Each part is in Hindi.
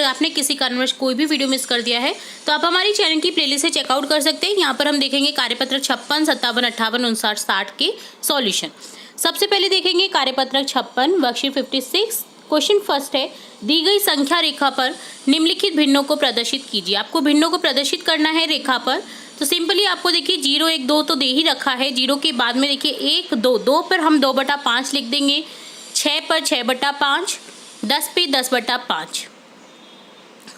आपने किसी कारणवश कोई भी वीडियो मिस कर दिया है तो आप हमारी चैनल की प्लेलिस्ट से चेकआउट कर सकते हैं। यहाँ पर हम देखेंगे कार्यपत्रक 56, 57, 58, 59, 60 के सॉल्यूशन। सबसे पहले देखेंगे कार्यपत्रक 56 वर्कशीट 56। क्वेश्चन फर्स्ट है, दी गई संख्या रेखा पर निम्नलिखित भिन्नों को प्रदर्शित कीजिए। आपको भिन्नों को प्रदर्शित करना है रेखा पर। तो सिंपली आपको देखिए 0, 1, 2 तो दे ही रखा है। 0 के बाद में देखिए 1, 2, 2 पर हम 2/5 लिख देंगे, 6 पर 6/5, 10 पे 10/5,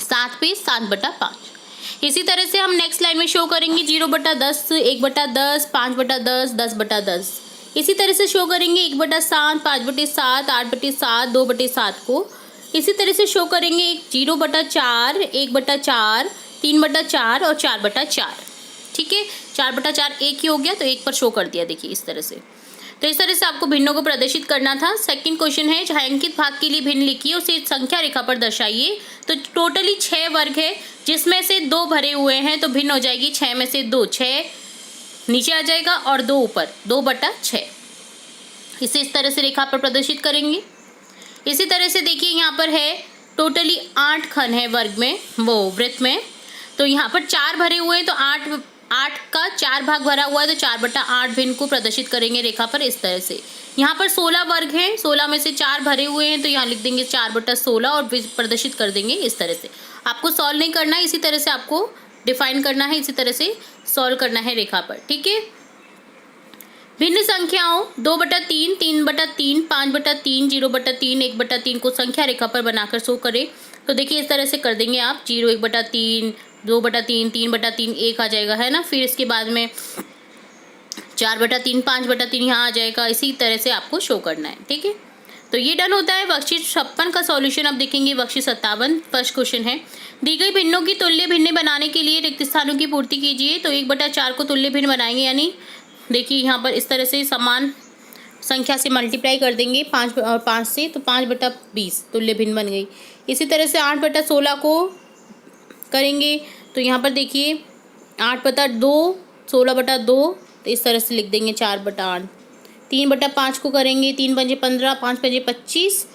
7 पे 7/5। इसी तरह से हम नेक्स्ट लाइन में शो करेंगे 0/10, 1/10, 5/10, 10/10। इसी तरह से शो करेंगे 1/7, 5/7, 8/7, 2/7 को। इसी तरह से शो करेंगे 0/4, 1/4, 3/4 और 4/4। ठीक है, 4/4 एक ही हो गया तो एक पर शो कर दिया। देखिए इस तरह से। तो इस तरह से आपको भिन्नों को प्रदर्शित करना था। सेकंड क्वेश्चन है, छायांकित भाग के लिए भिन्न लिखिए, उसे संख्या रेखा पर दर्शाइए। तो टोटली 6 वर्ग है, जिसमें से 2 भरे हुए हैं तो भिन्न हो जाएगी 6 में से 2, 6 नीचे आ जाएगा और 2 ऊपर, 2/6। इसे इस तरह से रेखा पर प्रदर्शित करेंगे। इसी तरह से देखिए यहाँ पर है टोटली 8 खंड है वर्ग में, वो वृत्त में। तो यहाँ पर 4 भरे हुए हैं तो 8 का 4 भाग भरा हुआ है तो 4/8 भिन्न को प्रदर्शित करेंगे रेखा पर इस तरह से। यहाँ पर 16 वर्ग है, 16 में से 4 भरे हुए हैं तो यहाँ लिख देंगे 4/16 और प्रदर्शित कर देंगे इस तरह से। आपको सॉल्व नहीं करना है, इसी तरह से आपको डिफाइन करना है, इसी तरह से सॉल्व करना है रेखा पर। ठीक है, भिन्न संख्याओं 2/3, 3/3, 5/3, 0/3, 1/3 को संख्या रेखा पर बनाकर शो करें। तो देखिए इस तरह से कर देंगे आप 0, 1/3, 2/3, 3/3, 1 आ जाएगा, है ना। फिर इसके बाद में 4/3, 5/3 यहाँ आ जाएगा। इसी तरह से आपको शो करना है। ठीक है, तो ये डन होता है वर्कशीट 56 का सॉल्यूशन। अब देखेंगे वर्कशीट 57। फर्स्ट क्वेश्चन है, दी गई भिन्नों की तुल्य भिन्न बनाने के लिए रिक्त स्थानों की पूर्ति कीजिए। तो 1/4 को तुल्य भिन्न बनाएंगे, यानी देखिए यहाँ पर इस तरह से समान संख्या से मल्टीप्लाई कर देंगे 5 और 5 से, तो 5/20 तुल्य भिन्न बन गई। इसी तरह से 8/16 को करेंगे तो यहाँ पर देखिए 8/2, 16/2, तो इस तरह से लिख देंगे 4/8। 3/5 को करेंगे, 3 पंजे 15, 5 पंजे 25,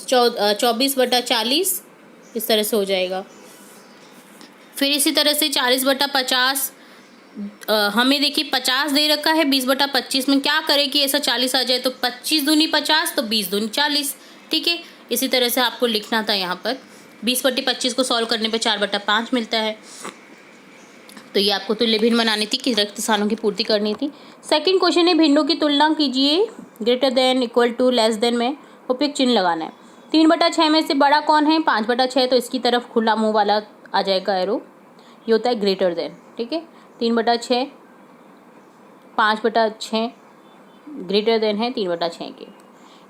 24/40 इस तरह से हो जाएगा। फिर इसी तरह से 40/50, हमें देखिए 50 दे रखा है, 20/25 में क्या करें कि ऐसा 40 आ जाए। तो 25 दूनी 50 तो 20 दूनी 40। ठीक है, इसी तरह से आपको लिखना था यहाँ पर। 20/25 को सॉल्व करने पे 4/5 मिलता है। तो ये आपको तुल्य भिन्न बनानी थी कि रिक्त स्थानों की पूर्ति करनी थी। सेकंड क्वेश्चन है, भिन्नों की तुलना कीजिए, greater than, equal to, less than में उपयुक्त चिन्ह लगाना है। 3/6 में से बड़ा कौन है? 5/6, तो इसकी तरफ खुला मुँह वाला आ जाएगा एरो, ये होता है ग्रेटर देन। ठीक है, 3/6, 5/6 ग्रेटर देन है 3/6 के।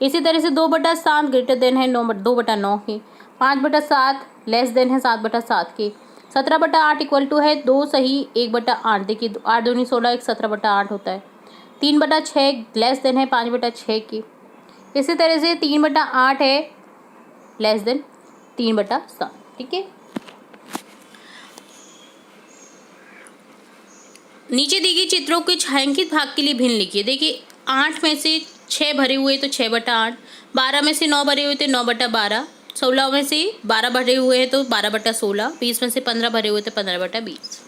इसी तरह से 2/7 ग्रेटर देन है 2/9 के। 5/7 लेस देन है 7/7 के। 17/8 इक्वल टू है 2 सही 1/8। देखिए 8 दूनी 16, 1 17/8 होता है। 3/6 लेस देन है 5/6 के। इसी तरह से 3/8 है लेस देन 3/7। ठीक है, नीचे दी गई चित्रों के छायांकित भाग के लिए भिन्न लिखिए। देखिए 8 में से 6 भरे हुए तो 6/8, 12 में से 9 भरे हुए थे 9/12, 16 में से 12 भरे हुए हैं तो 12/16, 20 में से 15 भरे हुए थे 15/20।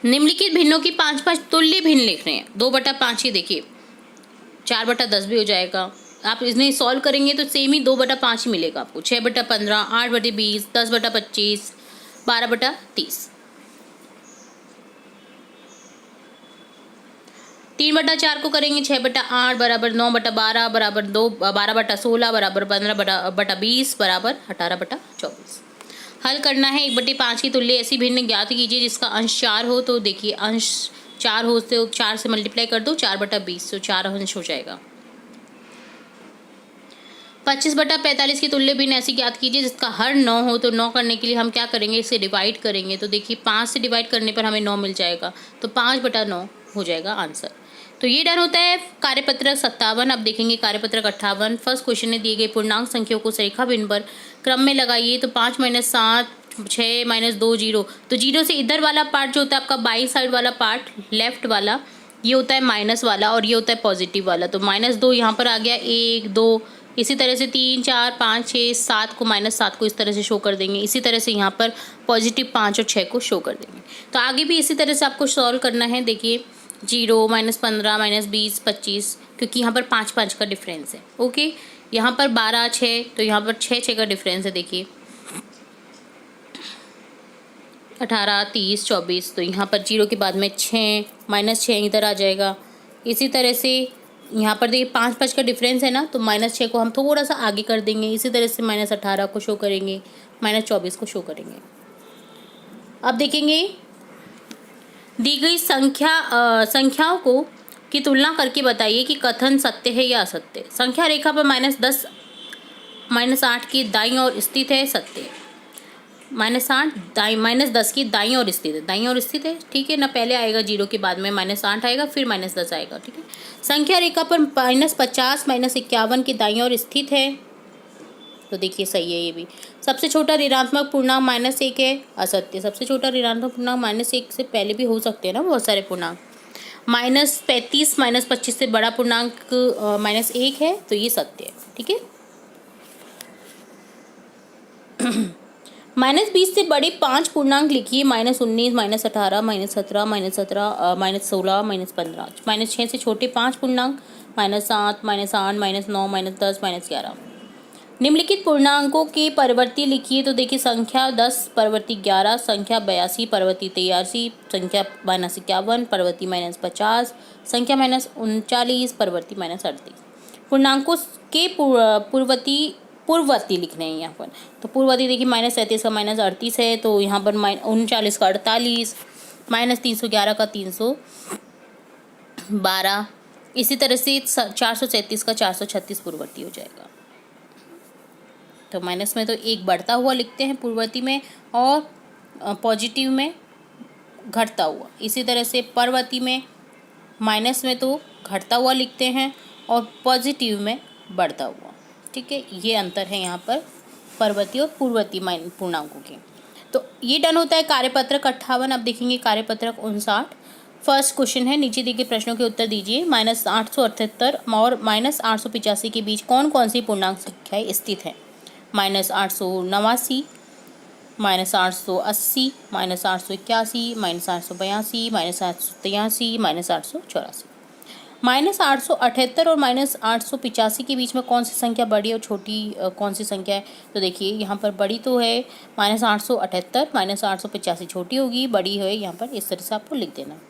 निम्नलिखित भिन्नों की 5-5 तुल्य भिन्न लिख रहे हैं। 2/5 ही देखिए 4/10 भी हो जाएगा। आप इसमें सॉल्व करेंगे तो सेम ही 2/5 ही मिलेगा आपको। 6/15, 8/20, 10/25, 12/30। 3/4 को करेंगे 6/8 बराबर 9/12 बराबर 12/16 बराबर 15/20 बराबर 18/24। हल करना है 1/5 की तुल्य ऐसी भिन्न ज्ञात कीजिए जिसका अंश 4 हो। तो देखिए अंश 4 हो तो 4 से मल्टीप्लाई कर दो, 4/20, तो 4 अंश हो जाएगा। 25/45 की तुल्य भिन्न ऐसी ज्ञात कीजिए जिसका हर 9 हो। तो 9 करने के लिए हम क्या करेंगे, इसे डिवाइड करेंगे। तो देखिए 5 से डिवाइड करने पर हमें 9 मिल जाएगा, तो 5/9 हो जाएगा आंसर। तो ये डन होता है कार्यपत्रक 57। अब देखेंगे कार्यपत्रक 58। फर्स्ट क्वेश्चन में दिए गए पूर्णांक संख्याओं को रेखा भिन्न पर क्रम में लगाइए। तो 5 - 7, 6 - 2 0। तो 0 से इधर वाला पार्ट जो होता है आपका बाई साइड वाला पार्ट, लेफ्ट वाला, ये होता है माइनस वाला और ये होता है पॉजिटिव वाला। तो -2 यहाँ पर आ गया, 1 2 इसी तरह से 3, 4, 5, 6, 7 को -7 को इस तरह से शो कर देंगे। इसी तरह से यहाँ पर पॉजिटिव 5 और 6 को शो कर देंगे। तो आगे भी इसी तरह से आपको सॉल्व करना है। देखिए 0, -15, -20, 25, क्योंकि यहाँ पर 5 का डिफरेंस है। ओके, यहाँ पर 12, 6, तो यहाँ पर 6 का डिफरेंस है। देखिए 18, 30, 24, तो यहाँ पर 0 के बाद में 6, -6 इधर आ जाएगा। इसी तरह से यहाँ पर देखिए 5 का डिफरेंस है ना, तो -6 को हम थोड़ा सा आगे कर देंगे। इसी तरह से -18 को शो करेंगे, -24 को शो करेंगे। अब देखेंगे दी गई संख्याओं को की तुलना करके बताइए कि कथन सत्य है या असत्य। संख्या रेखा पर -10, -8 की दाईं ओर स्थित है, सत्य है। -10 की दाईं ओर स्थित है, दाईं ओर स्थित है, ठीक है ना। पहले आएगा 0 के बाद में -8 आएगा, फिर -10 आएगा, ठीक है। संख्या रेखा पर -50, -51 की दाईं ओर स्थित है, तो देखिए सही है ये भी। सबसे छोटा ऋणात्मक पूर्णांक -1 है, असत्य। सबसे छोटा ऋणात्मक पूर्णांक -1 से पहले भी हो सकते हैं ना बहुत सारे पूर्णांक। -35, -25 से बड़ा पूर्णांक -1 है, तो ये सत्य है, ठीक है। -20 से बड़े 5 पूर्णांक लिखिए। -19, -18, -17, -16, -15। -6 से छोटे 5 पूर्णांक -7, -8, -9, -10, -11। निम्नलिखित पूर्णांकों के परिवर्ती लिखिए। तो देखिए संख्या 10 परिवर्ती 11, संख्या 82 परिवर्ती 83, संख्या -51 परिवर्ती -50, संख्या -39 परिवर्ती -38। पूर्णांकों के पूर्ववर्ती लिखने हैं यहाँ पर। तो पूर्ववर्ती देखिए -37 का -38 है, तो यहाँ पर -39 का 48, -311 का 312। इसी तरह से 437 का 436 पूर्ववर्ती हो जाएगा। तो माइनस में तो एक बढ़ता हुआ लिखते हैं पूर्ववर्ती में, और पॉजिटिव में घटता हुआ। इसी तरह से परवर्ती में माइनस में तो घटता हुआ लिखते हैं और पॉजिटिव में बढ़ता हुआ, ठीक है। ये अंतर है यहाँ पर परवर्ती और पूर्ववर्ती पूर्णांकों के। तो ये डन होता है कार्यपत्रक 58। अब देखेंगे कार्यपत्रक 59। फर्स्ट क्वेश्चन है, नीचे दिए गए प्रश्नों के उत्तर दीजिए। -878 और -885 के बीच कौन कौन सी पूर्णांक संख्याएं स्थित हैं? -889, -880, -881, -882, -883, -884। -878 और -885 के बीच में कौन सी संख्या बड़ी और छोटी कौन सी संख्या है? तो देखिए यहाँ पर बड़ी तो है -878, -885 छोटी होगी, बड़ी है यहाँ पर। इस तरह से आपको लिख देना।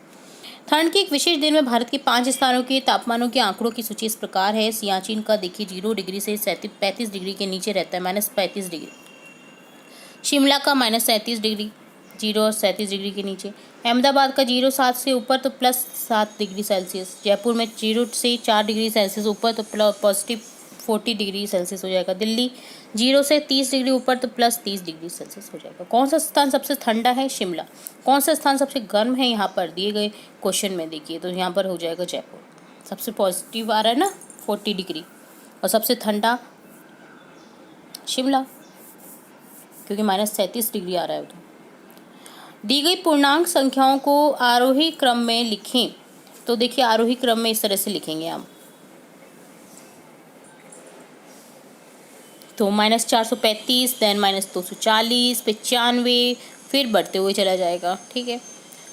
ठंड के एक विशेष दिन में भारत के 5 स्थानों के तापमानों के आंकड़ों की सूची इस प्रकार है। सियाचिन का देखिए 0 डिग्री से 35 डिग्री के नीचे रहता है, -35 डिग्री। शिमला का -37 डिग्री, 0 और 37 डिग्री के नीचे। अहमदाबाद का 0 7 से ऊपर तो +7 डिग्री सेल्सियस। जयपुर में 0 से 4 डिग्री सेल्सियस ऊपर तो पॉजिटिव 40 डिग्री सेल्सियस हो जाएगा। दिल्ली 0 से 30 डिग्री ऊपर तो +30 डिग्री सेल्सियस हो जाएगा। कौन सा स्थान सबसे ठंडा है? शिमला। कौन सा स्थान सबसे गर्म है? यहाँ पर दिए गए क्वेश्चन में देखिए, तो यहाँ पर हो जाएगा जयपुर। सबसे पॉजिटिव आ रहा है ना 40 डिग्री, और सबसे ठंडा शिमला, क्योंकि -37 डिग्री आ रहा है उधर। दी गई पूर्णांक संख्याओं को आरोही क्रम में लिखें। तो देखिए आरोही क्रम में इस तरह से लिखेंगे हम। तो -435, देन -240, 95, फिर बढ़ते हुए चला जाएगा, ठीक है।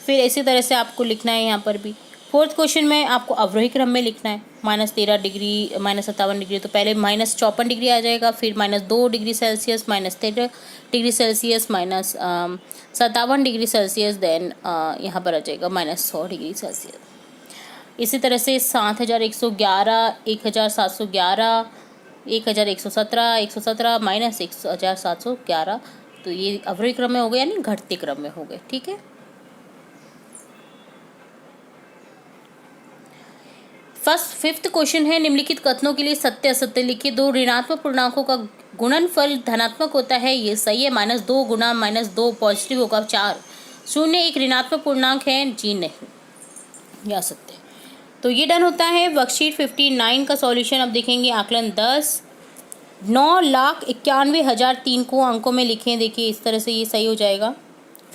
फिर इसी तरह से आपको लिखना है यहाँ पर भी। फोर्थ क्वेश्चन में आपको अवरोही क्रम में लिखना है। -13 डिग्री, -57 डिग्री, तो पहले -54 डिग्री आ जाएगा, फिर -2 degree Celsius, -13 degree Celsius, -57 degree Celsius, then यहाँ पर आ जाएगा -100 डिग्री सेल्सियस। इसी तरह से 7111, 1711, 1117, 117, -1711, तो ये अवरोही क्रम में हो गए, यानी घटते क्रम में हो गए, ठीक है। फिफ्थ क्वेश्चन है, निम्नलिखित कथनों के लिए सत्य असत्य लिखिए। 2 ऋणात्मक पूर्णांकों का गुणनफल धनात्मक होता है, ये सही है। -2 गुना -2 पॉजिटिव होगा 4। 0 एक ऋणात्मक पूर्णांक है, जी नहीं, यह असत्य है। तो ये डन होता है। वर्कशीट 59 का सॉल्यूशन अब देखेंगे। आकलन 10, 9,91,003 को अंकों में लिखें। देखिए इस तरह से ये सही हो जाएगा।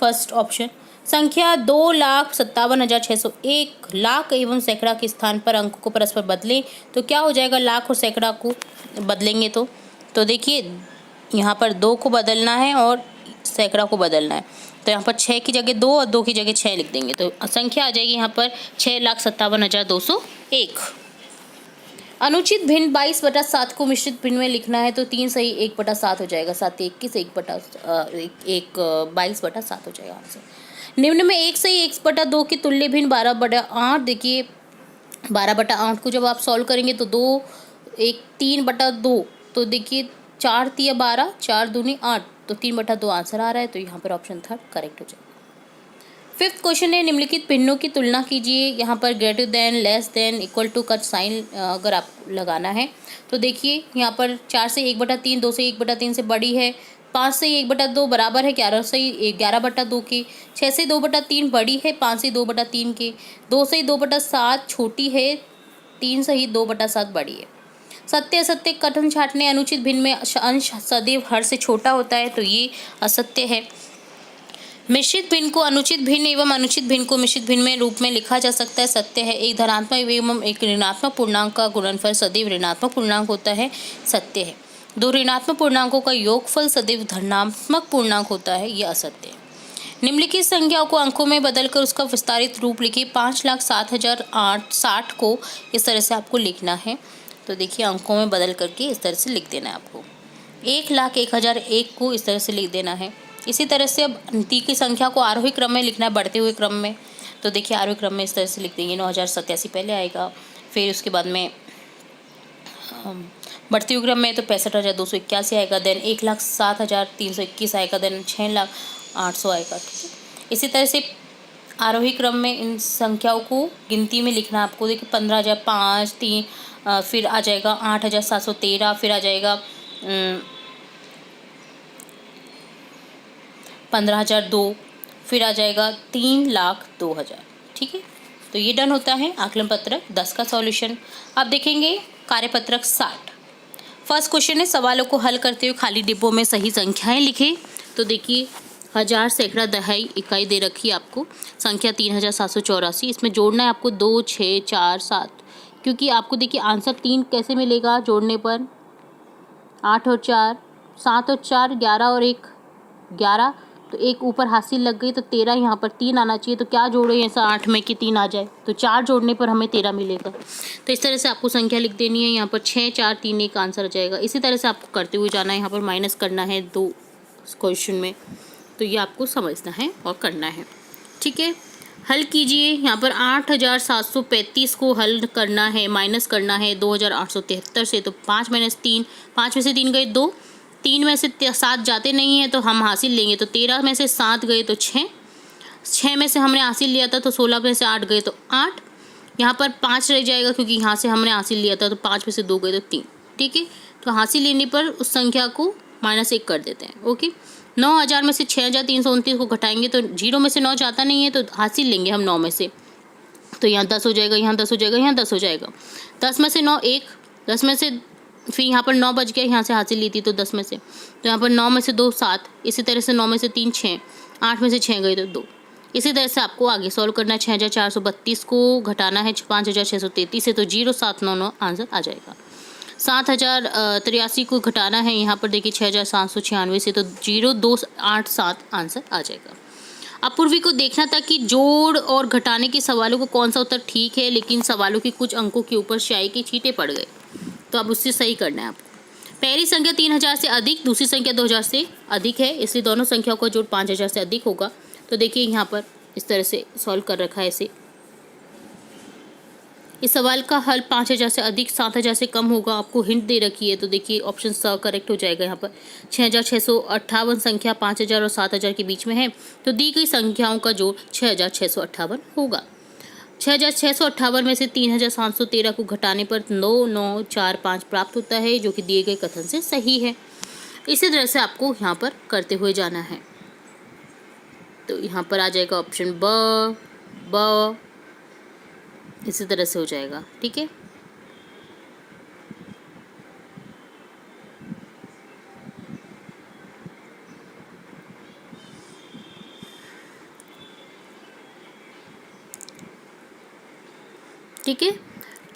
First option. संख्या 2,57,601 लाख एवं सैकड़ा के स्थान पर अंक को परस्पर बदलें, तो क्या हो जाएगा? लाख और सैकड़ा को बदलेंगे तो देखिए यहाँ पर 2 को बदलना है और सैकड़ा को बदलना है। तो यहाँ पर 6 की जगह 2 और 2 की जगह 6 लिख देंगे तो संख्या आ जाएगी यहाँ पर 6,57,201। अनुचित भिन्न 22/7 को मिश्रित भिन्न में लिखना है तो 3 सही 1/7 हो जाएगा। 7 21 22/7 हो जाएगा आंसर। निम्न में 1 सही 1/2 की तुल्य भिन्न 12/8। देखिए 12/8 को जब आप सॉल्व करेंगे तो 2 1 3/2 तो देखिए 4 तिया 12 4 दूनी 8 तो 3/2 आंसर आ रहा है। तो यहाँ पर ऑप्शन 3 करेक्ट हो जाएगा। 5th क्वेश्चन है निम्नलिखित भिन्नों की तुलना कीजिए। यहाँ पर greater than, less than, equal to का साइन अगर आप लगाना है तो देखिए यहाँ पर 4 से 1/3, 2 से 1/3 से बड़ी है, 5 से 1/2 बराबर है 11 से 11/2 के, 6 से 2/3 बड़ी है 5 से 2/3 के, 2 से 2/7 छोटी है, 3 से 2/7 बड़ी है। सत्य असत्य कथन छांटने। अनुचित भिन्न में अंश सदैव हर से छोटा होता है तो ये असत्य है। मिश्रित भिन्न को अनुचित भिन्न एवं अनुचित भिन्न को मिश्रित भिन्न में रूप में लिखा जा सकता है, सत्य है। एक धनात्मक एवं एक ऋणात्मक पूर्णांक का गुणनफल सदैव ऋणात्मक पूर्णांक होता है, सत्य है। 2 ऋणात्मक पूर्णांकों का योगफल सदैव धनात्मक पूर्णांक होता है, यह असत्य है। निम्नलिखित संख्याओं को अंकों में बदलकर उसका विस्तारित रूप लिखिए। 5,07,060 को इस तरह से आपको लिखना है तो देखिए अंकों में बदल करके इस तरह से लिख देना है आपको। 1,01,001 को इस तरह से लिख देना है। इसी तरह से अब ती की संख्या को आरोही क्रम में लिखना है, बढ़ते हुए क्रम में। तो देखिए आरोही क्रम में इस तरह से लिख देंगे। 9,087 पहले आएगा, फिर उसके बाद में बढ़ते हुए क्रम में तो 65,281 आएगा, देन 1,07,321 आएगा, देन 6,08,000 आएगा। ठीक है, इसी तरह से आरोही क्रम में इन संख्याओं को गिनती में लिखना है आपको। देखिए 15,005 3 फिर आ जाएगा 8,713, फिर आ जाएगा 15,002, फिर आ जाएगा 3,02,000। ठीक है, तो ये डन होता है आकलन पत्रक 10 का सॉल्यूशन। अब देखेंगे कार्यपत्रक 60। फर्स्ट क्वेश्चन है सवालों को हल करते हुए खाली डिब्बों में सही संख्याएं लिखें। तो देखिए 1000 सैकड़ा दहाई इकाई दे रखी है आपको, संख्या 3,784। इसमें जोड़ना है आपको 2 6 4 7, क्योंकि आपको देखिए आंसर 3 कैसे मिलेगा जोड़ने पर, 8 और 4 7 और 4 11 और 1 11, तो एक ऊपर हासिल लग गई तो 13, यहाँ पर 3 आना चाहिए। तो क्या जोड़े ऐसा 8 में कि 3 आ जाए, तो 4 जोड़ने पर हमें 13 मिलेगा। तो इस तरह से आपको संख्या लिख देनी है। यहाँ पर 6 4 3 1 आंसर आ जाएगा। इसी तरह से आपको करते हुए जाना है, यहाँ पर माइनस करना है 2 क्वेश्चन में, तो ये आपको समझना है और करना है। ठीक है, हल कीजिए। यहाँ पर 8,735 को हल करना है, माइनस करना है 2,873 से। तो 5 - 3, 5 में से 3 गए 2, 3 में से 7 जाते नहीं हैं तो हम हासिल लेंगे। तो 13 में से 7 गए तो 6, 6 में से हमने हासिल लिया था तो 16 में से 8 गए तो 8, यहाँ पर 5 रह जाएगा क्योंकि यहाँ से हमने हासिल लिया था तो 5 में से 2 गए तो 3। ठीक है, तो हासिल लेने पर उस संख्या को -1 कर देते हैं। ओके, 9,000 में से 6,329 को घटाएंगे तो 0 में से 9 जाता नहीं है तो हासिल लेंगे हम 9 में से। तो यहाँ 10 हो जाएगा, यहाँ 10 हो जाएगा, यहाँ 10 हो जाएगा। 10 में से 9 1, 10 में से फिर यहाँ पर 9 बच गया, यहाँ से हासिल ली थी तो 10 में से, तो यहाँ पर 9 में से 2 7, इसी तरह से 9 में से 3 6, 8 में से 6 गए तो 2। इसी तरह से आपको आगे सॉल्व करना है। 6,432 को घटाना है 5,633 से, तो 0,799 आंसर आ जाएगा। 7,083 को घटाना है यहाँ पर देखिए 6,796 से, तो 0,287 आंसर आ जाएगा। अपूर्वी को देखना था कि जोड़ और घटाने के सवालों को कौन सा उत्तर ठीक है, लेकिन सवालों के कुछ अंकों के ऊपर स्याही के छींटे पड़ गए, तो अब उससे सही करना है आपको। पहली संख्या 3,000 से अधिक, दूसरी संख्या 2,000 से अधिक है, इसलिए दोनों संख्याओं का जोड़ 5,000 से अधिक होगा। तो देखिए यहाँ पर इस तरह से सॉल्व कर रखा है इसे। इस सवाल का हल 5,000 से अधिक 7,000 से कम होगा, आपको हिंट दे रखी है। तो देखिए ऑप्शन स करेक्ट हो जाएगा। यहाँ पर 6,658 संख्या 5,000 और 7,000 के बीच में है, तो दी गई संख्याओं का जोड़ 6,658 होगा। 6,658 में से 3,713 को घटाने पर 9,945 प्राप्त होता है, जो कि दिए गए कथन से सही है। इसी तरह से आपको यहाँ पर करते हुए जाना है। तो यहाँ पर आ जाएगा ऑप्शन ब, इसी तरह से हो जाएगा। ठीक है, ठीक है,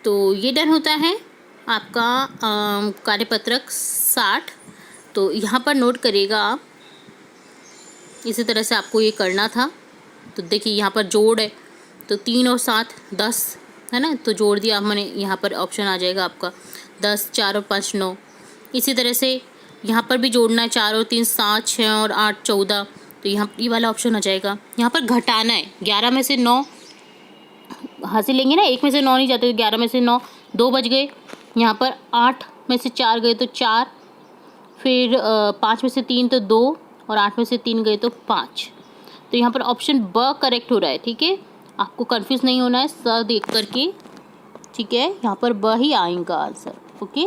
तो ये डन होता है आपका कार्यपत्रक 60। तो यहाँ पर नोट करिएगा आप, इसी तरह से आपको ये करना था। तो देखिए यहाँ पर जोड़ है, तो 3 और 7 10 है ना, तो जोड़ दिया मैंने, यहाँ पर ऑप्शन आ जाएगा आपका 10, 4 और 5 9। इसी तरह से यहाँ पर भी जोड़ना है, 4 और 3 7, 6 और 8 14, तो यहाँ ये वाला ऑप्शन आ जाएगा। यहाँ पर घटाना है, 11 में से 9 हासिल लेंगे ना, 1 में से 9 नहीं जाते, तो 11 में से 9 2 बच गए। यहाँ पर 8 में से 4 गए तो 4, फिर 5 में से 3 तो 2, और 8 में से 3 गए तो 5। तो यहाँ पर ऑप्शन ब करेक्ट हो रहा है। ठीक है, आपको कंफ्यूज नहीं होना है स देख करके। ठीक है, यहाँ पर ब ही आएगा आंसर। ओके।